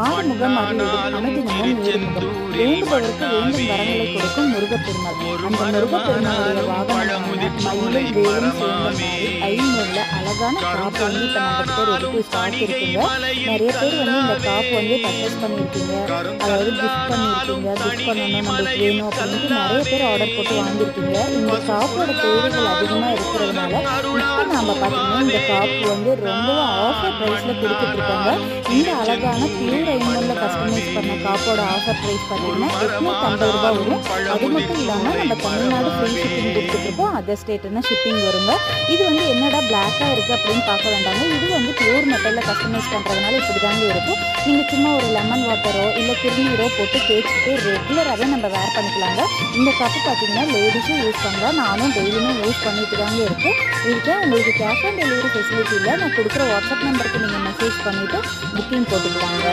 ஆறுமுகம் அருளிடும் அனுதினமும் ஏறுமுகம். வேண்டுபவருக்கு வேண்டும் வரங்களை கொடுக்கும் முருகப்பெருமாள். அந்த முருகப்பெருமாளுடைய வாகனமான மயிலும் வேலும் சேர்ந்த மாதிரி ஐநூறுல அழகான காப்பு வந்து இப்போ நம்ம கிட்ட ரெடி ஸ்டாக் இருக்குங்க. நிறைய பேர் வந்து இந்த காப்பு வந்து பர்ச்சேஸ் பண்ணியிருக்கீங்க, அதாவது கிஃப்ட் பண்ணியிருக்கீங்க, கிஃப்ட் பண்ணணும் நம்மளுக்கு வேணும் அப்படின்ட்டு நிறைய பேர் ஆர்டர் போட்டு வாங்கியிருக்கீங்க. இந்த காப்போட தேவைகள் அதிகமாக இருக்கிறதுனால இப்போ நாம் பார்த்தீங்கன்னா இந்த காப்பு வந்து ரொம்பவும் ஆஃபர் ப்ரைஸில் கொடுத்துட்ருக்காங்க. இந்த அழகான பியூர் ஐம்பொன்னில் கஸ்டமைஸ் பண்ண காப்போட ஆஃபர் ப்ரைஸ் பார்த்தீங்கன்னா 850 ரூபா வரும். அது மட்டும் இல்லாமல் நம்ம தமிழ்நாடு ஃப்ரீ ஷிப்பிங் கொடுத்துட்ருக்கோம், அதர் ஸ்டேட்டுன்னா ஷிப்பிங் வருங்க. இது வந்து என்னடா பிளாக்காக இருக்குது அப்படின்னு பார்க்க வேண்டாங்க. இது வந்து பியூர் மெட்டலில் கஸ்டமைஸ் பண்ணுறதுனால இப்படி தாங்க இருக்கும். நீங்கள் சும்மா ஒரு லெமன் வாட்டரோ இல்லை திருநீரோ போட்டு தேய்ச்சிட்டு ரெகுலராகவே நம்ம வேர் பண்ணிக்கலாங்க. இந்த கப்பு பார்த்தீங்கன்னா லேடிஸும் யூஸ் பண்ணலாம், நானும் டெய்லியுமே யூஸ் பண்ணிட்டு தாங்க இருக்கேன். உங்களுக்கு கேஷ் ஆன் டெலிவரி ஃபெசிலிட்டி இல்லை, நான் கொடுக்குற வாட்ஸ்அப் நம்பருக்கு நீங்கள் மெசேஜ் பண்ணிவிட்டு புக்கிங் போட்டுக்கலாங்க.